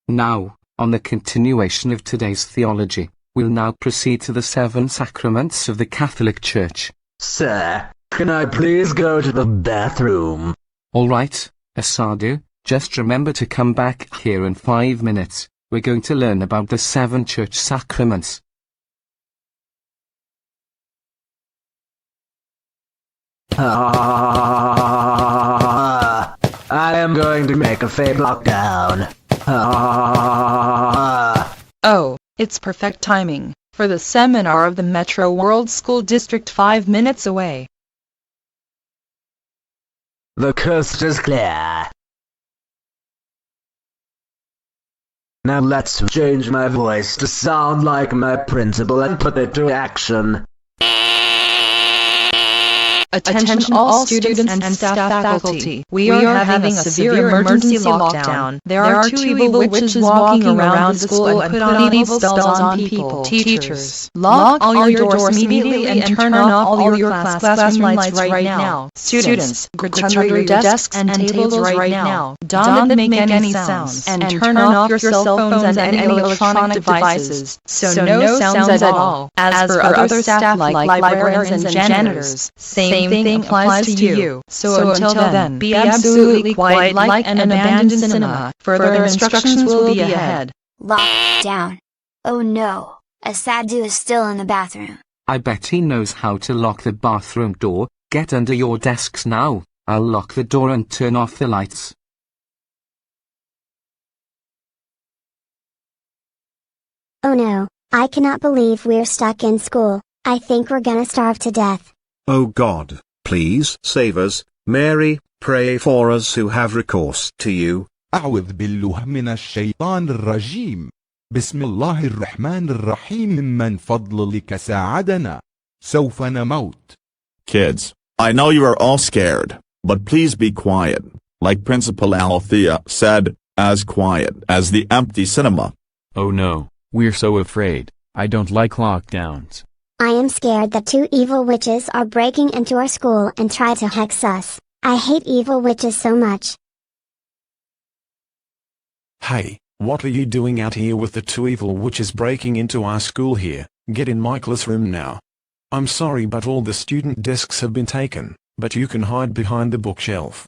Now, on the continuation of today's theology, we'll now proceed to the 7 sacraments of the Catholic Church. Sir, can I please go to the bathroom? All right, Asado, just remember to come back here in 5 minutes. We're going to learn about the 7 church sacraments. I am going to make a fake lockdown. Oh, it's perfect timing for the seminar of the Metro World School District 5 minutes away. The coast is clear. Now let's change my voice to sound like my principal and put it to action. Attention all students and staff faculty. We are having a severe emergency lockdown. There are 2 evil witches walking around the school and putting evil spells on people. Teachers, lock all your doors immediately and turn off all your classroom lights right now. Students, return to your desks and tables right now. Don't make any sounds. And turn off your cell phones and any electronic devices. So no sounds at all. As for other staff like librarians and janitors, same thing applies to you. So until then, be absolutely quiet like an abandoned cinema. Further instructions will be ahead. Lockdown. Oh no, Asado is still in the bathroom. I bet he knows how to lock the bathroom door. Get under your desks now. I'll lock the door and turn off the lights. Oh no, I cannot believe we're stuck in school. I think we're gonna starve to death. Oh God, please save us. Mary, pray for us who have recourse to you. أعوذ بالله من الشيطان الرجيم. بسم الله الرحمن الرحيم. من فضلك ساعدنا. سوف نموت. Kids, I know you are all scared, but please be quiet. Like Principal Althea said, as quiet as the empty cinema. Oh no, we're so afraid. I don't like lockdowns. I am scared that 2 evil witches are breaking into our school and try to hex us. I hate evil witches so much. Hey, what are you doing out here with the 2 evil witches breaking into our school here? Get in my classroom now. I'm sorry but all the student desks have been taken, but you can hide behind the bookshelf.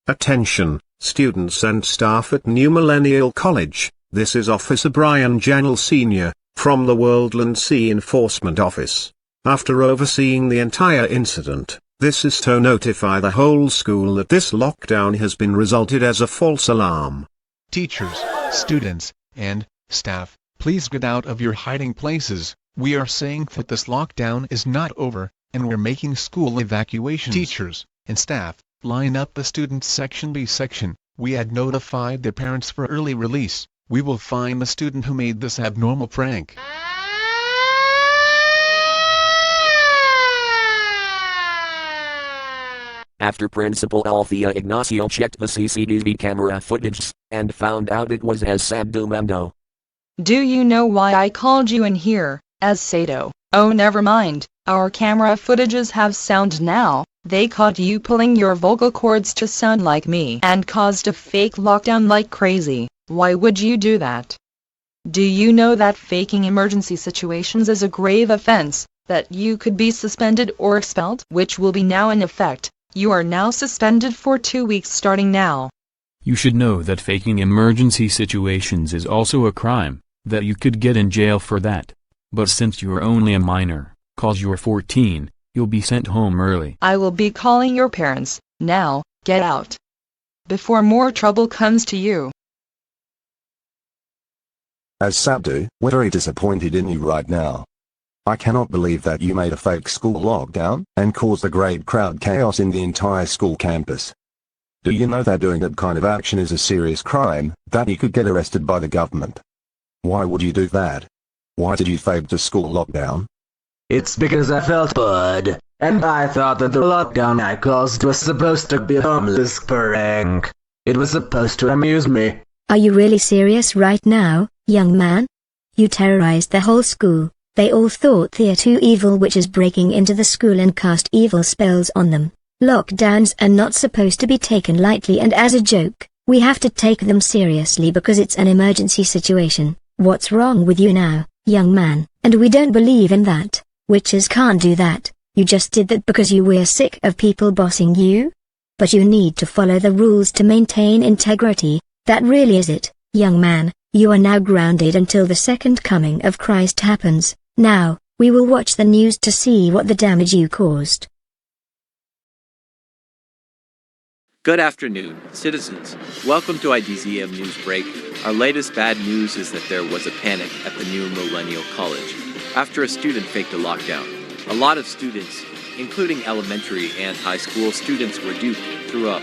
Attention, students and staff at New Millennial College. This is Officer Brian Janel Sr., from the Worldland Sea Enforcement Office. After overseeing the entire incident, this is to notify the whole school that this lockdown has been resulted as a false alarm. Teachers, students, and staff, please get out of your hiding places. We are saying that this lockdown is not over, and we're making school evacuations. Teachers and staff, line up the students section B section. We had notified their parents for early release. We will find the student who made this abnormal prank. After Principal Althea Ignacio checked the CCTV camera footage, and found out it was Asado Mando. Do you know why I called you in here, Asado? Oh never mind, our camera footages have sound now. They caught you pulling your vocal cords to sound like me and caused a fake lockdown like crazy. Why would you do that? Do you know that faking emergency situations is a grave offense, that you could be suspended or expelled, which will be now in effect? You are now suspended for 2 weeks starting now. You should know that faking emergency situations is also a crime, that you could get in jail for that. But since you're only a minor, 'cause you're 14, you'll be sent home early. I will be calling your parents. Now, get out. Before more trouble comes to you. Asado, we're very disappointed in you right now. I cannot believe that you made a fake school lockdown and caused a great crowd chaos in the entire school campus. Do you know that doing that kind of action is a serious crime, that you could get arrested by the government? Why would you do that? Why did you fake the school lockdown? It's because I felt bored, and I thought that the lockdown I caused was supposed to be a harmless prank. It was supposed to amuse me. Are you really serious right now, young man? You terrorized the whole school. They all thought there are 2 evil witches breaking into the school and cast evil spells on them. Lockdowns are not supposed to be taken lightly and as a joke. We have to take them seriously because it's an emergency situation. What's wrong with you now, young man? And we don't believe in that. Witches can't do that. You just did that because you were sick of people bossing you? But you need to follow the rules to maintain integrity. That really is it, young man. You are now grounded until the second coming of Christ happens. Now, we will watch the news to see what the damage you caused. Good afternoon, citizens. Welcome to IDZM News Break. Our latest bad news is that there was a panic at the new Millennial College after a student faked a lockdown. A lot of students, including elementary and high school students, were duped, threw up,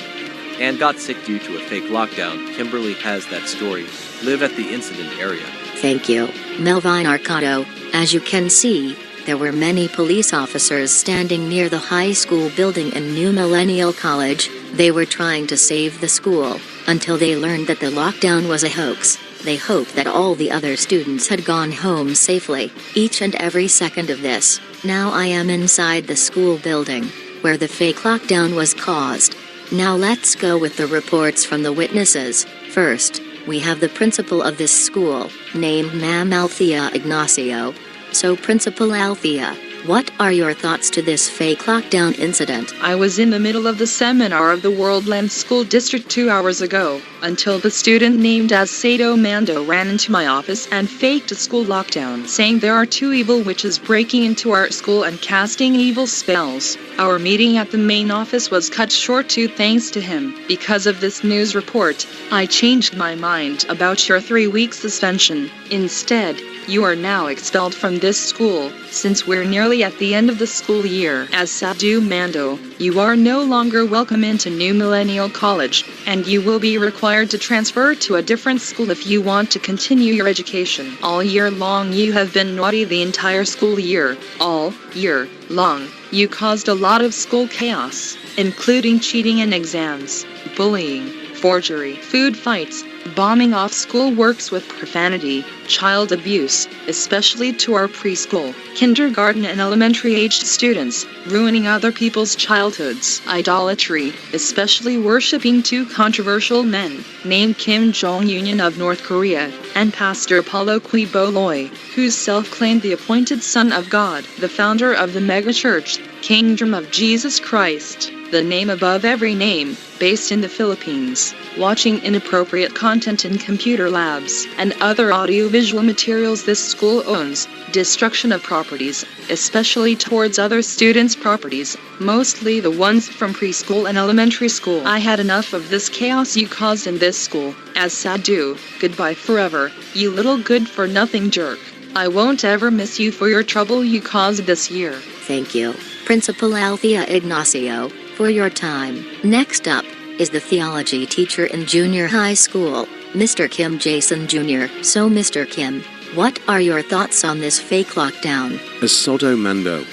and got sick due to a fake lockdown. Kimberly has that story. Live at the incident area. Thank you, Melvin Arcado. As you can see, there were many police officers standing near the high school building in New Millennial College. They were trying to save the school, until they learned that the lockdown was a hoax. They hoped that all the other students had gone home safely, each and every second of this. Now I am inside the school building, where the fake lockdown was caused. Now let's go with the reports from the witnesses. First, we have the principal of this school, named Ma'am Althea Ignacio. So Principal Althea, what are your thoughts to this fake lockdown incident? I was in the middle of the seminar of the Worldland School District 2 hours ago, until the student named Asado Mando ran into my office and faked a school lockdown, saying there are 2 evil witches breaking into our school and casting evil spells. Our meeting at the main office was cut short too thanks to him. Because of this news report, I changed my mind about your 3-week suspension. Instead, you are now expelled from this school, since we're nearly at the end of the school year. Asado Mando, you are no longer welcome into New Millennial College, and you will be required to transfer to a different school if you want to continue your education. All year long you have been naughty the entire school year. All year long, you caused a lot of school chaos, including cheating in exams, bullying, forgery, food fights, bombing off school works with profanity, child abuse, especially to our preschool, kindergarten and elementary-aged students, ruining other people's childhoods, idolatry, especially worshipping 2 controversial men, named Kim Jong-un of North Korea, and Pastor Paulo Quiboloy, who's self-claimed the appointed Son of God, the founder of the megachurch, Kingdom of Jesus Christ, the name above every name, based in the Philippines, watching inappropriate content in computer labs, and other audiovisual materials this school owns, destruction of properties, especially towards other students' properties, mostly the ones from preschool and elementary school. I had enough of this chaos you caused in this school. Asado, goodbye forever, you little good-for-nothing jerk. I won't ever miss you for your trouble you caused this year. Thank you, Principal Althea Ignacio, for your time. Next up is the theology teacher in junior high school, Mr. Kim Jason Jr. So Mr. Kim, what are your thoughts on this fake lockdown? Asado Mando,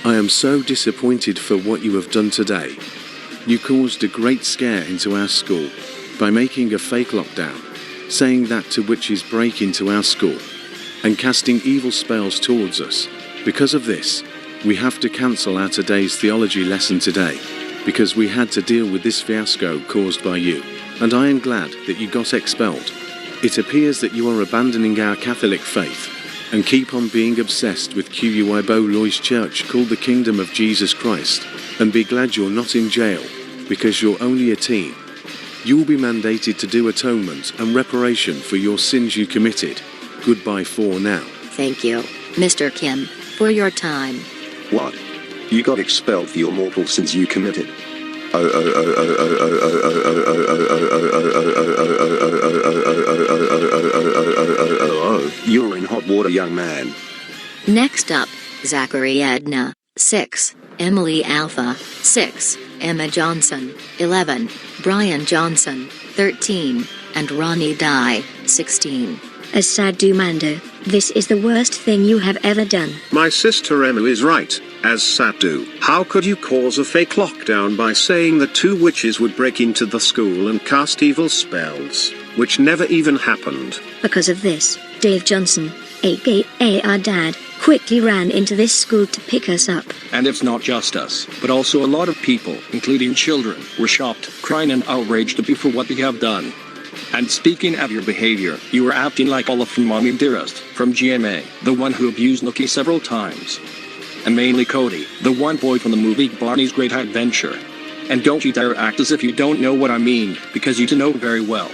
I am so disappointed for what you have done today. You caused a great scare into our school by making a fake lockdown, saying that 2 witches break into our school, and casting evil spells towards us. Because of this, we have to cancel our today's theology lesson today, because we had to deal with this fiasco caused by you, and I am glad that you got expelled. It appears that you are abandoning our Catholic faith, and keep on being obsessed with Loy's church called the Kingdom of Jesus Christ, and be glad you're not in jail, because you're only a teen. You will be mandated to do atonement and reparation for your sins you committed. Goodbye for now. Thank you, Mr. Kim, for your time. What? You got expelled for your mortal sins you committed. You're in hot water, young man. Next up, Zachary Edna, 6, Emily Alpha, 6, Emma Johnson, 11, Brian Johnson, 13, and Ronnie Dye, 16. Asado Mando, this is the worst thing you have ever done. My sister Emma is right. Asado, how could you cause a fake lockdown by saying that 2 witches would break into the school and cast evil spells, which never even happened? Because of this, Dave Johnson, aka our dad, quickly ran into this school to pick us up. And it's not just us, but also a lot of people, including children, were shocked, crying and outraged for what we have done. And speaking of your behavior, you were acting like Olaf from Mommy Dearest, from GMA, the one who abused Nookie several times. And mainly Cody, the one boy from the movie Barney's Great Adventure. And don't you dare act as if you don't know what I mean, because you do know very well.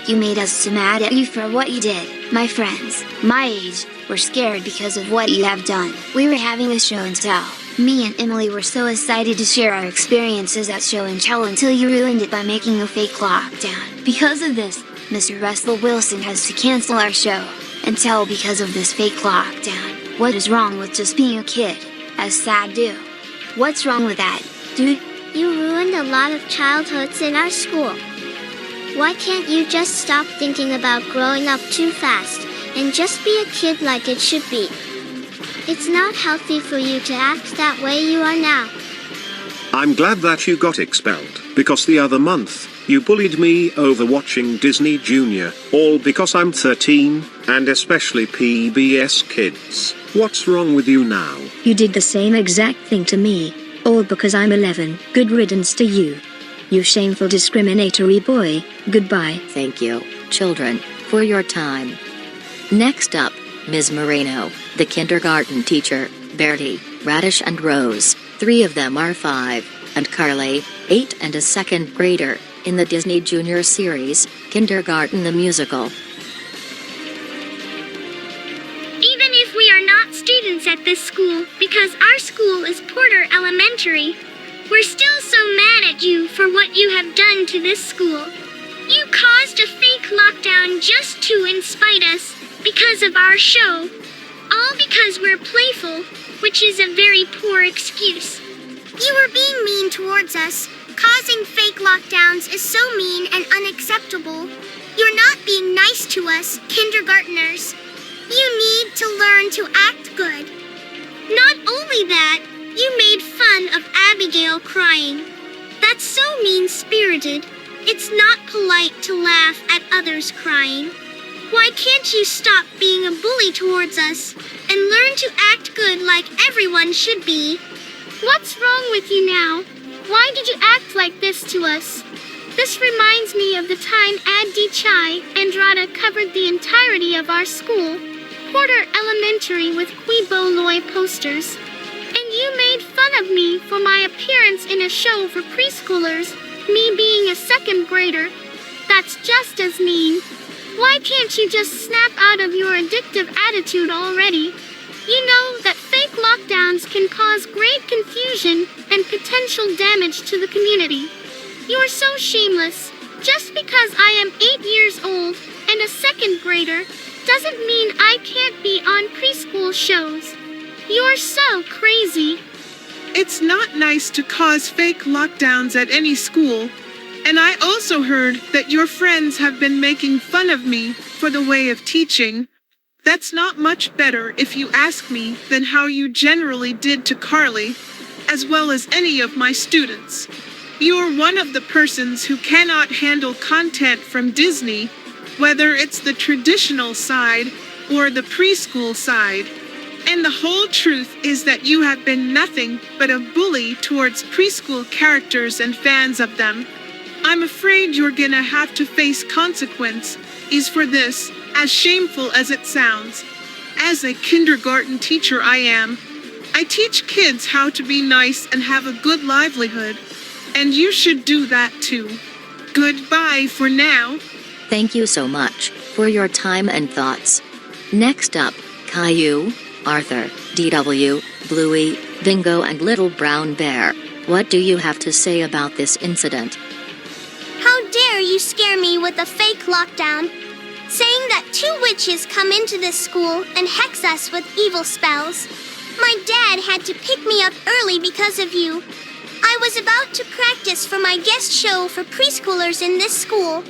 You made us so mad at you for what you did. My friends, my age, were scared because of what you have done. We were having a show and tell. Me and Emily were so excited to share our experiences at show and tell until you ruined it by making a fake lockdown. Because of this, Mr. Russell Wilson has to cancel our show and tell because of this fake lockdown. What is wrong with just being a kid, as sad do? What's wrong with that, dude? You ruined a lot of childhoods in our school. Why can't you just stop thinking about growing up too fast and just be a kid like it should be? It's not healthy for you to act that way you are now. I'm glad that you got expelled, because the other month, you bullied me over watching Disney Junior, all because I'm 13, and especially PBS Kids. What's wrong with you now? You did the same exact thing to me, all because I'm 11. Good riddance to you. You shameful discriminatory boy. Goodbye. Thank you, children, for your time. Next up, Ms. Moreno, the kindergarten teacher, Bertie, Radish and Rose, 3 of them are 5, and Carly, 8 and a second grader, in the Disney Junior series, Kindergarten the Musical. Even if we are not students at this school, because our school is Porter Elementary, we're still so mad at you for what you have done to this school. You caused a fake lockdown just to spite us, because of our show. All because we're playful, which is a very poor excuse. You were being mean towards us. Causing fake lockdowns is so mean and unacceptable. You're not being nice to us, kindergartners. You need to learn to act good. Not only that, you made fun of Abigail crying. That's so mean-spirited. It's not polite to laugh at others crying. Why can't you stop being a bully towards us and learn to act good like everyone should be? What's wrong with you now? Why did you act like this to us? This reminds me of the time Adi Chai and Radha covered the entirety of our school, Porter Elementary, with Quibo Loy posters. And you made fun of me for my appearance in a show for preschoolers, me being a second grader. That's just as mean. Why can't you just snap out of your addictive attitude already? You know that fake lockdowns can cause great confusion and potential damage to the community. You're so shameless. Just because I am 8 years old and a second grader doesn't mean I can't be on preschool shows. You're so crazy. It's not nice to cause fake lockdowns at any school. And I also heard that your friends have been making fun of me for the way of teaching. That's not much better, if you ask me, than how you generally did to Carly, as well as any of my students. You're one of the persons who cannot handle content from Disney, whether it's the traditional side or the preschool side. And the whole truth is that you have been nothing but a bully towards preschool characters and fans of them. I'm afraid you're gonna have to face consequences for this, as shameful as it sounds. As a kindergarten teacher I am. I teach kids how to be nice and have a good livelihood. And you should do that too. Goodbye for now. Thank you so much for your time and thoughts. Next up, Caillou, Arthur, DW, Bluey, Bingo and Little Brown Bear. What do you have to say about this incident? How dare you scare me with a fake lockdown? Saying that 2 witches come into this school and hex us with evil spells. My dad had to pick me up early because of you. I was about to practice for my guest show for preschoolers in this school,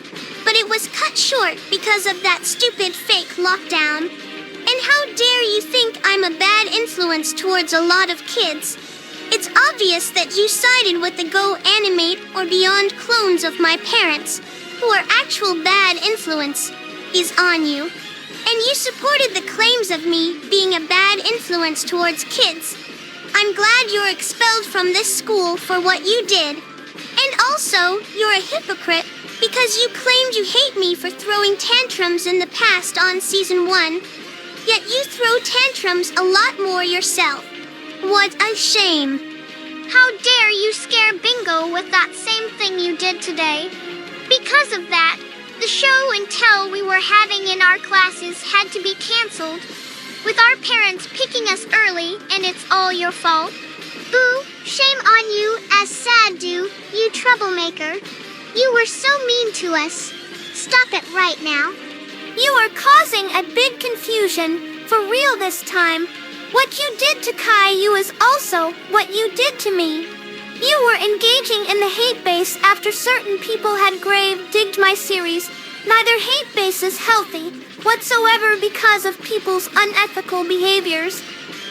but it was cut short because of that stupid fake lockdown. And how dare you think I'm a bad influence towards a lot of kids? It's obvious that you sided with the Go Animate or Beyond clones of my parents, who are actual bad influence is on you. And you supported the claims of me being a bad influence towards kids. I'm glad you're expelled from this school for what you did. And also, you're a hypocrite because you claimed you hate me for throwing tantrums in the past on season 1. Yet you throw tantrums a lot more yourself. What a shame. How dare you scare Bingo with that same thing you did today? Because of that, the show and tell we were having in our classes had to be canceled. With our parents picking us early, and it's all your fault. Boo, shame on you, Asado, you troublemaker. You were so mean to us. Stop it right now. You are causing a big confusion, for real this time. What you did to Caillou is also what you did to me. You were engaging in the hate base after certain people had digged my series. Neither hate base is healthy whatsoever because of people's unethical behaviors.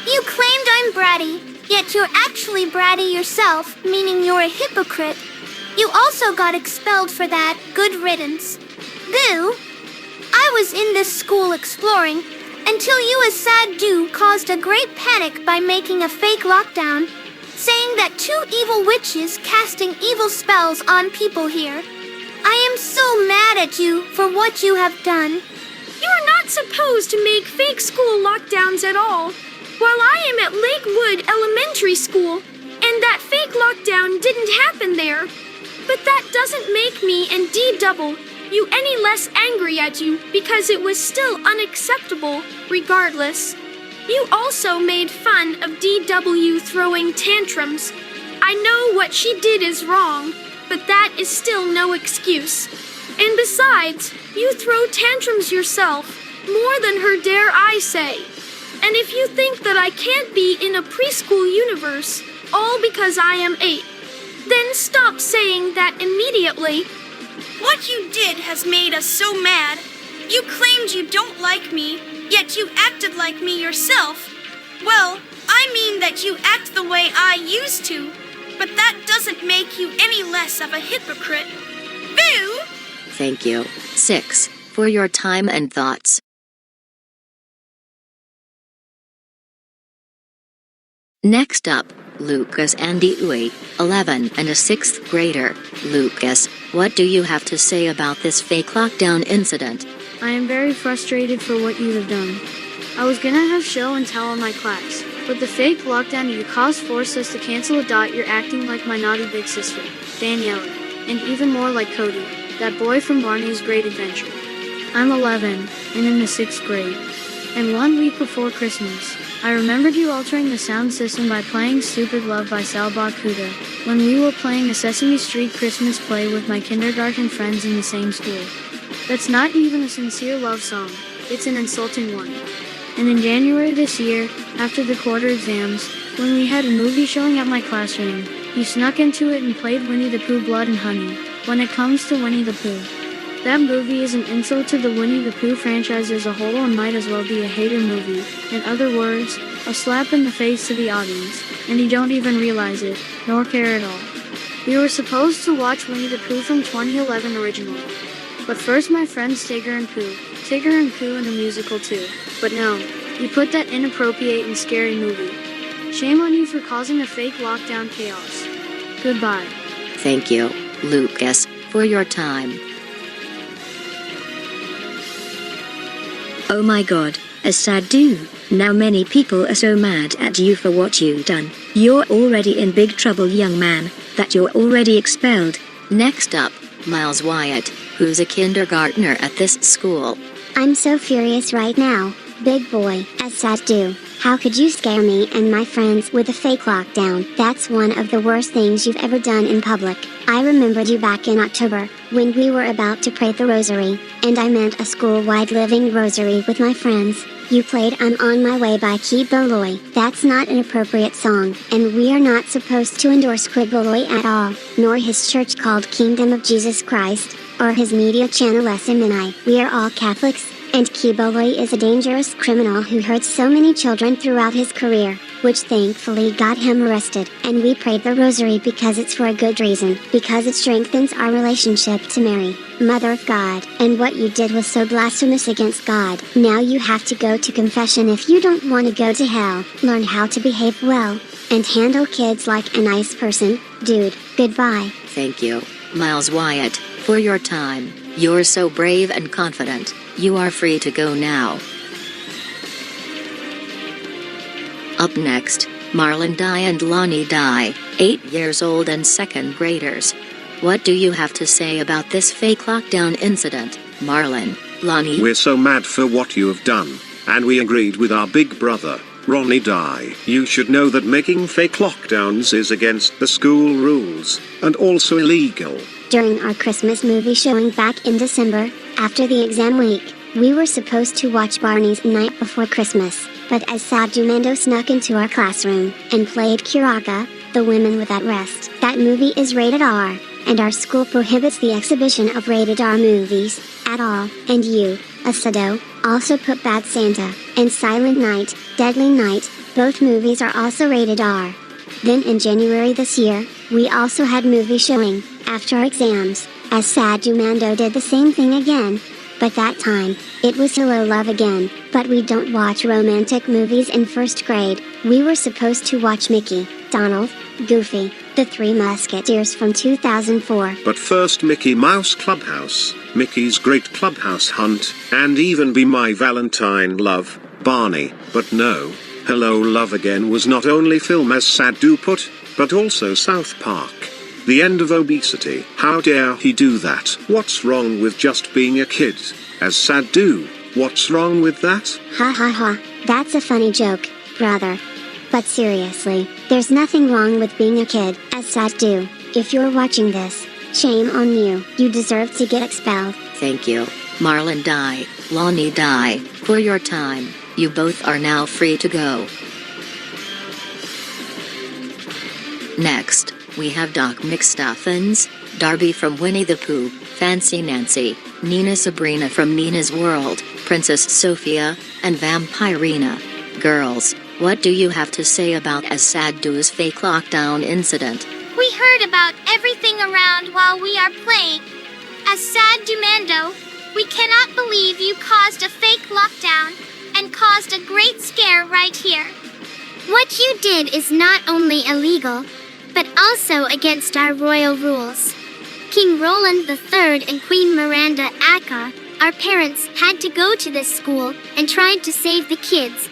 You claimed I'm bratty, yet you're actually bratty yourself, meaning you're a hypocrite. You also got expelled for that. Good riddance. Boo! I was in this school exploring until you Asado caused a great panic by making a fake lockdown, saying that 2 evil witches casting evil spells on people here. I am so mad at you for what you have done. You are not supposed to make fake school lockdowns at all. While I am at Lakewood Elementary School, and that fake lockdown didn't happen there. But that doesn't make me and D-Double you any less angry at you because it was still unacceptable regardless. You also made fun of DW throwing tantrums. I know what she did is wrong, but that is still no excuse. And besides, you throw tantrums yourself, more than her dare I say. And if you think that I can't be in a preschool universe, all because I am 8, then stop saying that immediately. What you did has made us so mad. You claimed you don't like me, yet you acted like me yourself. Well, I mean that you act the way I used to, but that doesn't make you any less of a hypocrite. Boo! Thank you, 6, for your time and thoughts. Next up, Lucas and Dewey, 11 and a 6th grader. Lucas, what do you have to say about this fake lockdown incident? I am very frustrated for what you have done. I was gonna have show and tell in my class, but the fake lockdown you caused forced us to cancel a dot. You're acting like my naughty big sister, Daniela, and even more like Cody, that boy from Barney's Great Adventure. I'm 11, and in the 6th grade. And 1 week before Christmas, I remembered you altering the sound system by playing Stupid Love by Salba Kuda, when we were playing a Sesame Street Christmas play with my kindergarten friends in the same school. That's not even a sincere love song, it's an insulting one. And in January this year, after the quarter exams, when we had a movie showing at my classroom, you snuck into it and played Winnie the Pooh Blood and Honey, when it comes to Winnie the Pooh. That movie is an insult to the Winnie the Pooh franchise as a whole and might as well be a hater movie. In other words, a slap in the face to the audience, and you don't even realize it, nor care at all. We were supposed to watch Winnie the Pooh from 2011 originally. But first my friends Tigger and Pooh and the musical too. But no, you put that inappropriate and scary movie. Shame on you for causing a fake lockdown chaos. Goodbye. Thank you, Lucas, for your time. Oh my god, Asado, now many people are so mad at you for what you've done. You're already in big trouble, young man, that you're already expelled. Next up, Miles Wyatt, who's a kindergartner at this school. I'm so furious right now, big boy, Asado. How could you scare me and my friends with a fake lockdown? That's one of the worst things you've ever done in public. I remembered you back in October, when we were about to pray the rosary, and I meant a school-wide living rosary with my friends. You played I'm on My Way by Quiboloy. That's not an appropriate song, and we are not supposed to endorse Quiboloy at all, nor his church called Kingdom of Jesus Christ, or his media channel SMNI. We are all Catholics, and Quiboloy is a dangerous criminal who hurt so many children throughout his career. which thankfully got him arrested. And we prayed the rosary because it's for a good reason, because it strengthens our relationship to Mary, Mother of God. And what you did was so blasphemous against God. Now you have to go to confession if you don't want to go to hell. Learn how to behave well, and handle kids like a nice person, dude. Goodbye. Thank you, Miles Wyatt, for your time. You're so brave and confident. You are free to go now. Up next, Marlon Dye and Lonnie Dye, 8 years old and second graders. What do you have to say about this fake lockdown incident, Marlon, Lonnie? We're so mad for what you have done, and we agreed with our big brother, Ronnie Dye. You should know that making fake lockdowns is against the school rules, and also illegal. During our Christmas movie showing back in December, after the exam week, we were supposed to watch Barney's Night Before Christmas, but Asado Mando snuck into our classroom and played Kiraga, the women without rest. That movie is rated R, and our school prohibits the exhibition of rated R movies at all. And you, Asado, also put Bad Santa and Silent Night, Deadly Night, both movies are also rated R. Then in January this year, we also had movie showing, after our exams. Asado Mando did the same thing again, but that time, it was Hello Love Again. But we don't watch romantic movies in first grade. We were supposed to watch Mickey, Donald, Goofy, The Three Musketeers from 2004. But first Mickey Mouse Clubhouse, Mickey's Great Clubhouse Hunt, and even Be My Valentine Love, Barney. But no, Hello Love Again was not only film as Sadu put, but also South Park. The end of obesity. How dare he do that? What's wrong with just being a kid? As Sadu, what's wrong with that? Ha ha ha, that's a funny joke, brother. But seriously, there's nothing wrong with being a kid, as Sadu. If you're watching this, shame on you. You deserve to get expelled. Thank you, Marlon Dye, Lonnie Dye, for your time. You both are now free to go. Next, we have Doc McStuffins, Darby from Winnie the Pooh, Fancy Nancy, Nina Sabrina from Nina's World, Princess Sophia, and Vampirina. Girls, what do you have to say about Asadu's fake lockdown incident? We heard about everything around while we are playing. Asado Mando, we cannot believe you caused a fake lockdown and caused a great scare right here. What you did is not only illegal, but also against our royal rules. King Roland III and Queen Miranda Aka, our parents, had to go to this school and tried to save the kids,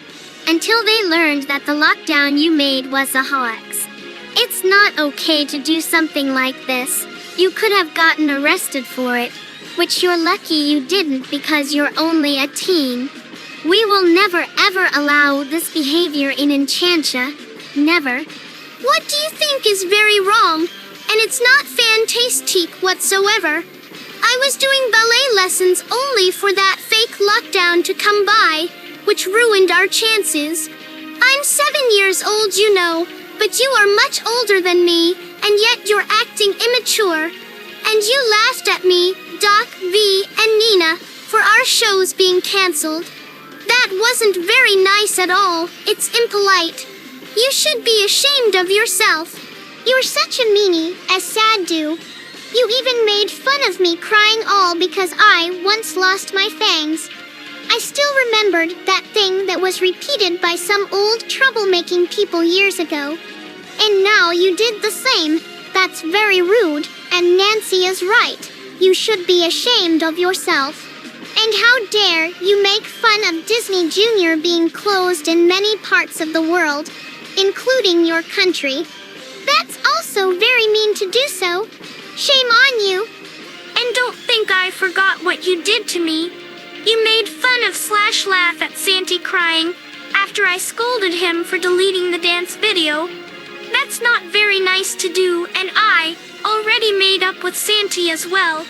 until they learned that the lockdown you made was a hoax. It's not okay to do something like this. You could have gotten arrested for it, which you're lucky you didn't because you're only a teen. We will never ever allow this behavior in Enchantia. Never. What do you think is very wrong? And it's not fantastic whatsoever. I was doing ballet lessons only for that fake lockdown to come by, which ruined our chances. I'm 7 years old, you know, but you are much older than me, and yet you're acting immature. And you laughed at me, Doc, V, and Nina, for our shows being cancelled. That wasn't very nice at all. It's impolite. You should be ashamed of yourself. You're such a meanie, Asado. You even made fun of me crying all because I once lost my fangs. I still remembered that thing that was repeated by some old troublemaking people years ago. And now you did the same. That's very rude, and Nancy is right. You should be ashamed of yourself. And how dare you make fun of Disney Junior being closed in many parts of the world, including your country. That's also very mean to do so. Shame on you. And don't think I forgot what you did to me. You made fun of / laugh at Santy crying after I scolded him for deleting the dance video. That's not very nice to do, and I already made up with Santy as well.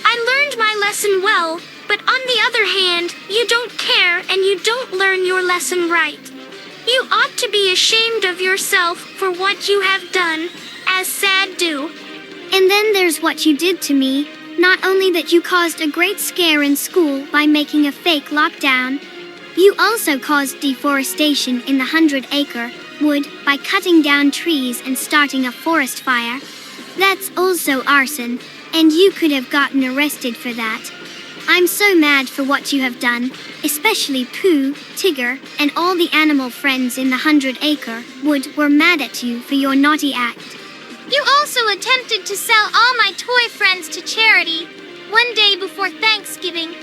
I learned my lesson well, but on the other hand, you don't care and you don't learn your lesson right. You ought to be ashamed of yourself for what you have done, as Sadu. And then there's what you did to me. Not only that you caused a great scare in school by making a fake lockdown, you also caused deforestation in the 100-acre wood by cutting down trees and starting a forest fire. That's also arson, and you could have gotten arrested for that. I'm so mad for what you have done, especially Pooh, Tigger, and all the animal friends in the 100-acre wood were mad at you for your naughty act. You also attempted to sell all my toy friends to charity one day before Thanksgiving.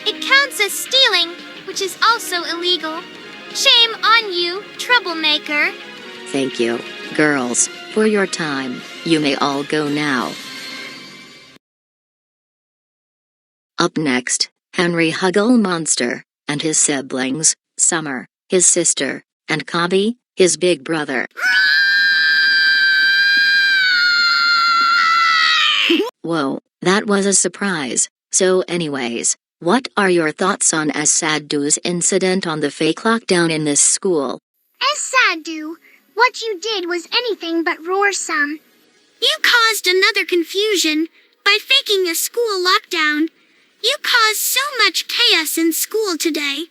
It counts as stealing, which is also illegal. Shame on you, troublemaker. Thank you, girls, for your time. You may all go now. Up next, Henry Huggle Monster, and his siblings, Summer, his sister, and Cobby, his big brother. Whoa, that was a surprise. So anyways, what are your thoughts on Asado's incident on the fake lockdown in this school? Asado, what you did was anything but roarsome. You caused another confusion by faking a school lockdown. You caused so much chaos in school today.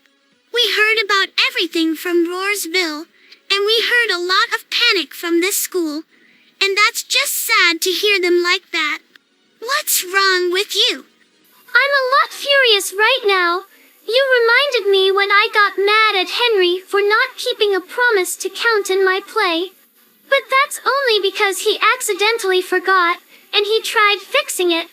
We heard about everything from Roarsville, and we heard a lot of panic from this school, and that's just sad to hear them like that. What's wrong with you? I'm a lot furious right now. You reminded me when I got mad at Henry for not keeping a promise to count in my play. But that's only because he accidentally forgot, and he tried fixing it.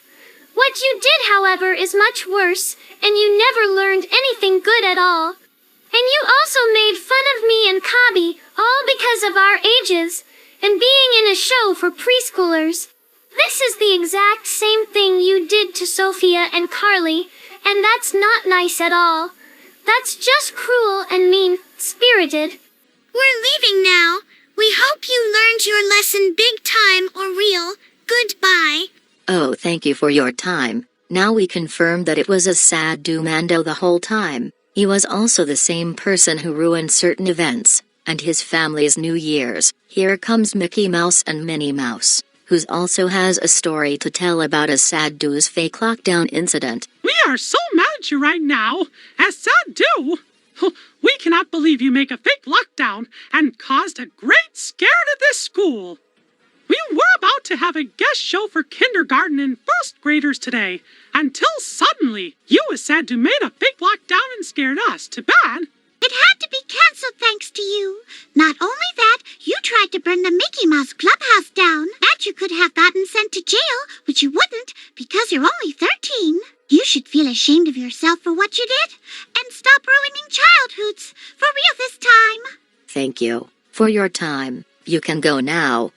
What you did, however, is much worse, and you never learned anything good at all. And you also made fun of me and Cobby, all because of our ages, and being in a show for preschoolers. This is the exact same thing you did to Sophia and Carly, and that's not nice at all. That's just cruel and mean-spirited. We're leaving now. We hope you learned your lesson big time or real. Goodbye. Oh, thank you for your time. Now we confirm that it was Asado Mando the whole time. He was also the same person who ruined certain events, and his family's New Year's. Here comes Mickey Mouse and Minnie Mouse, who also has a story to tell about Asado's fake lockdown incident. We are so mad at you right now, Asado! We cannot believe you make a fake lockdown and caused a great scare to this school. We were about to have a guest show for kindergarten and first graders today, until suddenly you, Asado, made a fake lockdown and scared us. Too bad. It had to be canceled thanks to you. Not only that, you tried to burn the Mickey Mouse Clubhouse down. That you could have gotten sent to jail, but you wouldn't because you're only 13. You should feel ashamed of yourself for what you did and stop ruining childhoods for real this time. Thank you for your time. You can go now.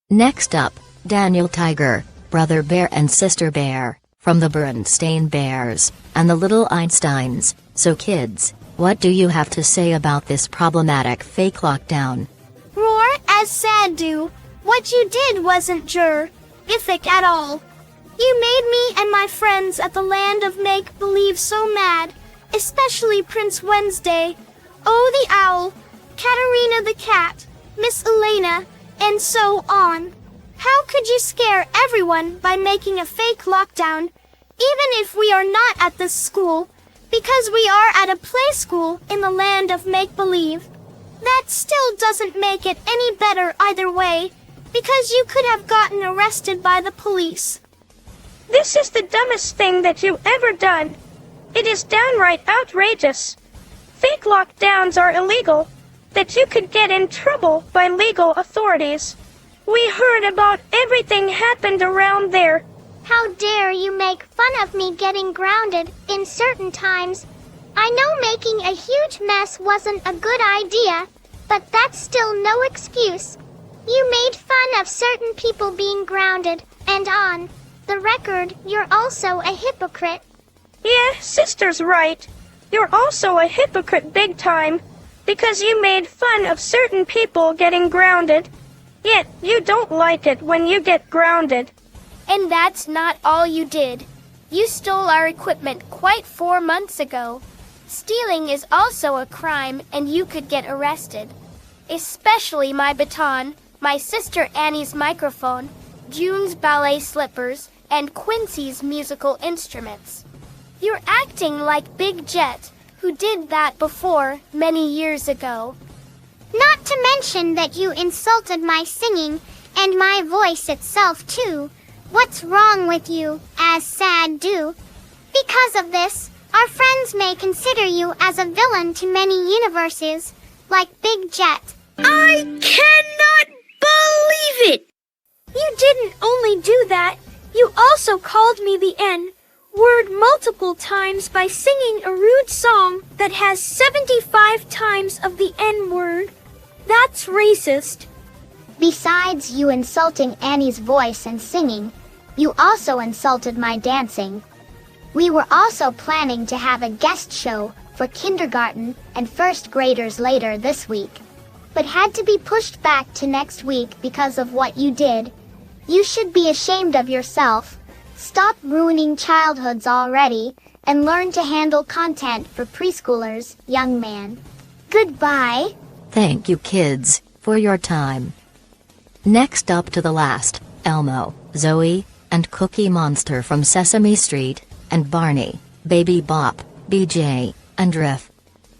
Next up, Daniel Tiger, Brother Bear and Sister Bear, from the Bernstein Bears, and the Little Einsteins. So kids, what do you have to say about this problematic fake lockdown? Roar, Asado, what you did wasn't jur-ific at all. You made me and my friends at the Land of Make-Believe so mad, especially Prince Wednesday, Oh the Owl, Katarina the Cat, Miss Elena, and so on. How could you scare everyone by making a fake lockdown, even if we are not at this school, because we are at a play school in the Land of Make-Believe? That still doesn't make it any better either way, because you could have gotten arrested by the police. This is the dumbest thing that you've ever done. It is downright outrageous. Fake lockdowns are illegal, that you could get in trouble by legal authorities. We heard about everything happened around there. How dare you make fun of me getting grounded in certain times? I know making a huge mess wasn't a good idea, but that's still no excuse. You made fun of certain people being grounded, and on the record, you're also a hypocrite. Yeah, sister's right. You're also a hypocrite big time, because you made fun of certain people getting grounded, yet you don't like it when you get grounded. And that's not all you did. You stole our equipment quite 4 months ago. Stealing is also a crime, and you could get arrested. Especially my baton, my sister Annie's microphone, June's ballet slippers, and Quincy's musical instruments. You're acting like Big Jet, who did that before, many years ago. Not to mention that you insulted my singing, and my voice itself too. What's wrong with you, Asado? Because of this, our friends may consider you as a villain to many universes, like Big Jet. I cannot believe it! You didn't only do that, you also called me the N-word multiple times by singing a rude song that has 75 times of the N-word. That's racist. Besides you insulting Annie's voice and singing, you also insulted my dancing. We were also planning to have a guest show for kindergarten and first graders later this week, but had to be pushed back to next week because of what you did. You should be ashamed of yourself. Stop ruining childhoods already and learn to handle content for preschoolers, young man. Goodbye. Thank you kids, for your time. Next up to the last, Elmo, Zoe, and Cookie Monster from Sesame Street, and Barney, Baby Bop, BJ, and Riff.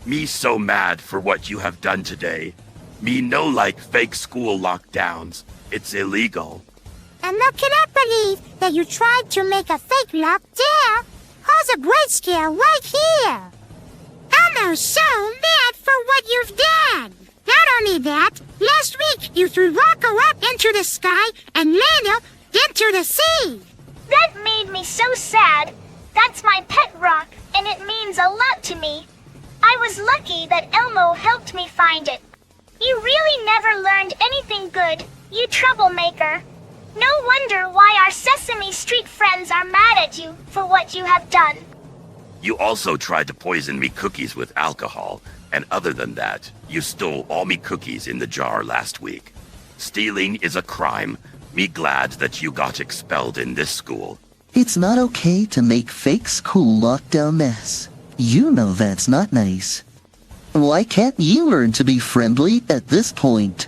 Me so mad for what you have done today. Me no like fake school lockdowns. It's illegal. And I cannot believe that you tried to make a fake lockdown. Cause a great scare right here. Elmo's so mad for what you've done. Not only that, last week you threw Rocco up into the sky and Lando into the sea. That made me so sad. That's my pet rock, and it means a lot to me. I was lucky that Elmo helped me find it. You really never learned anything good, you troublemaker. No wonder why our Sesame Street friends are mad at you for what you have done. You also tried to poison me cookies with alcohol, and other than that, you stole all me cookies in the jar last week. Stealing is a crime. Me glad that you got expelled in this school. It's not okay to make fake school lockdown mess. You know that's not nice. Why can't you learn to be friendly at this point?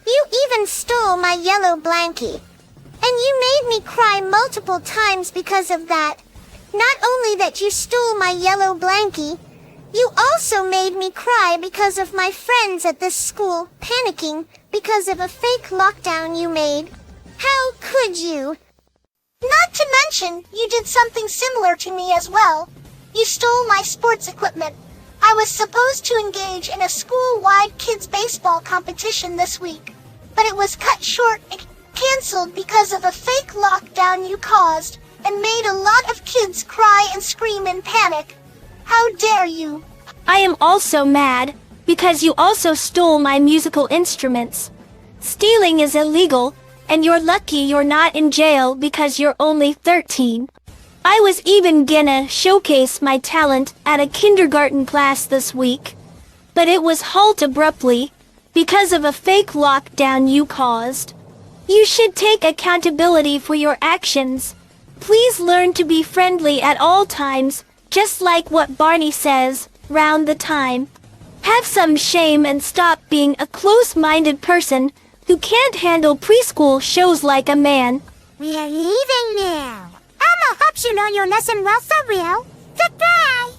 You even stole my yellow blankie. And you made me cry multiple times because of that. Not only that you stole my yellow blankie, you also made me cry because of my friends at this school panicking because of a fake lockdown you made. How could you? Not to mention, you did something similar to me as well. You stole my sports equipment. I was supposed to engage in a school-wide kids baseball competition this week, but it was cut short and canceled because of a fake lockdown you caused and made a lot of kids cry and scream in panic. How dare you? I am also mad, because you also stole my musical instruments. Stealing is illegal, and you're lucky you're not in jail because you're only 13. I was even gonna showcase my talent at a kindergarten class this week, but it was halted abruptly because of a fake lockdown you caused. You should take accountability for your actions. Please learn to be friendly at all times, just like what Barney says, round the time. Have some shame and stop being a close-minded person who can't handle preschool shows like a man. We are leaving now. Elmo hopes you learn your lesson well for real. Goodbye!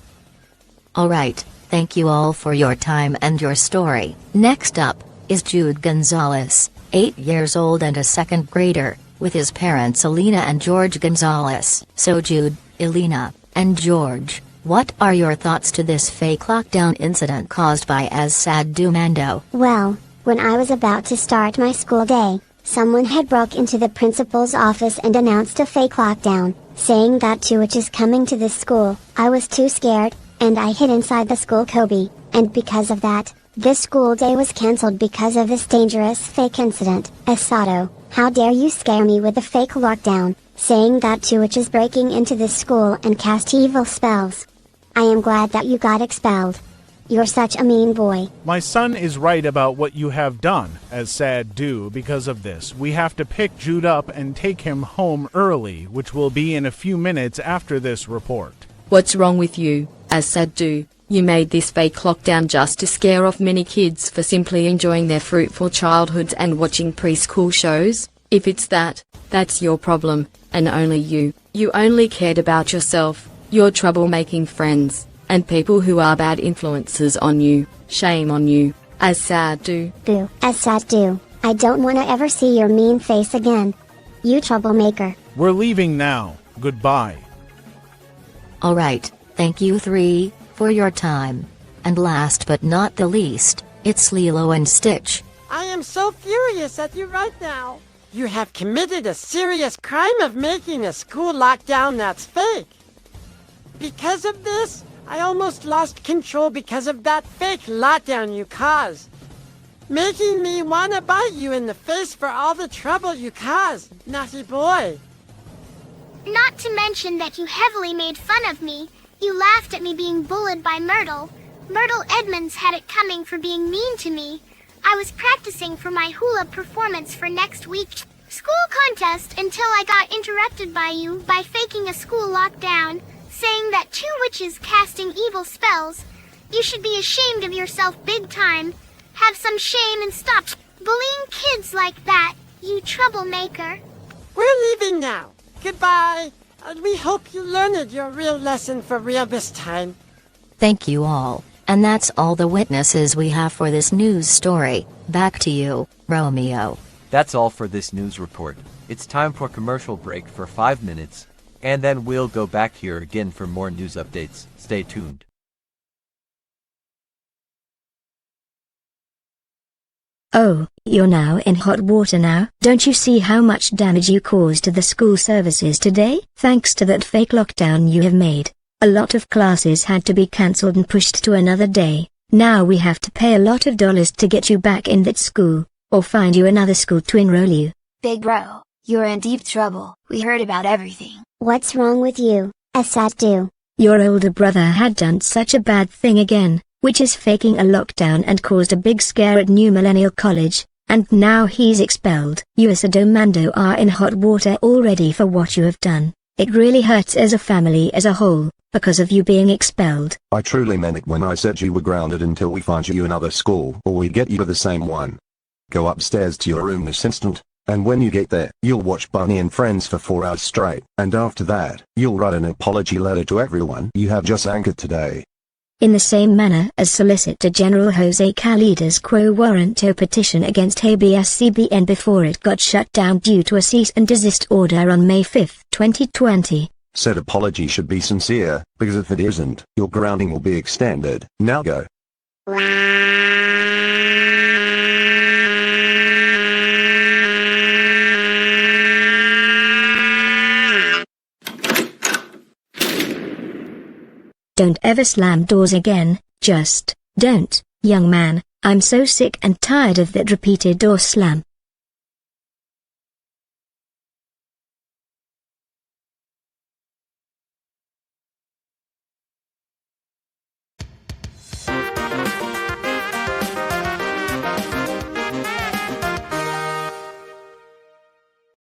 Alright, thank you all for your time and your story. Next up is Jude Gonzalez, 8 years old and a second grader, with his parents Elena and George Gonzalez. So Jude, Elena, and George, what are your thoughts to this fake lockdown incident caused by Asado Mando? Well, when I was about to start my school day, someone had broke into the principal's office and announced a fake lockdown, saying that two witches coming to this school. I was too scared, and I hid inside the school Kobe, and because of that, this school day was cancelled because of this dangerous fake incident. Asado, how dare you scare me with a fake lockdown, saying that two witches breaking into this school and cast evil spells. I am glad that you got expelled. You're such a mean boy. My son is right about what you have done, as sad do because of this. We have to pick Jude up and take him home early, which will be in a few minutes after this report. What's wrong with you, Asado? You made this fake lockdown just to scare off many kids for simply enjoying their fruitful childhoods and watching preschool shows? If it's that, that's your problem, and only you. You only cared about yourself, your troublemaking friends, and people who are bad influences on you. Shame on you, Asado. Boo, Asado. I don't want to ever see your mean face again. You troublemaker. We're leaving now. Goodbye. Alright, thank you three, for your time. And last but not the least, it's Lilo and Stitch. I am so furious at you right now. You have committed a serious crime of making a school lockdown that's fake. Because of this, I almost lost control because of that fake lockdown you caused. Making me wanna bite you in the face for all the trouble you caused, naughty boy. Not to mention that you heavily made fun of me. You laughed at me being bullied by Myrtle. Myrtle Edmonds had it coming for being mean to me. I was practicing for my hula performance for next week's school contest until I got interrupted by you by faking a school lockdown, saying that 2 witches casting evil spells. You should be ashamed of yourself big time. Have some shame and stop bullying kids like that, you troublemaker. We're leaving now. Goodbye. And we hope you learned your real lesson for real this time. Thank you all, and that's all the witnesses we have for this news story. Back to you, Romeo. That's all for this news report. It's time for commercial break for 5 minutes, and then we'll go back here again for more news updates. Stay tuned. Oh, you're now in hot water now. Don't you see how much damage you caused to the school services today? Thanks to that fake lockdown you have made, a lot of classes had to be cancelled and pushed to another day. Now we have to pay a lot of dollars to get you back in that school, or find you another school to enroll you. Big bro, you're in deep trouble. We heard about everything. What's wrong with you, Asado? Your older brother had done such a bad thing again, which is faking a lockdown and caused a big scare at New Millennial College, and now he's expelled. You Asado Mando are in hot water already for what you have done. It really hurts as a family as a whole, because of you being expelled. I truly meant it when I said you were grounded until we find you another school or we get you to the same one. Go upstairs to your room this instant, and when you get there, you'll watch Bunny and Friends for 4 hours straight, and after that, you'll write an apology letter to everyone you have just angered today. In the same manner as Solicitor General Jose Calidas quo warranto petition against habeas-CBN before it got shut down due to a cease and desist order on May 5, 2020. Said apology should be sincere, because if it isn't, your grounding will be extended. Now go. Don't ever slam doors again, just don't, young man. I'm so sick and tired of that repeated door slam.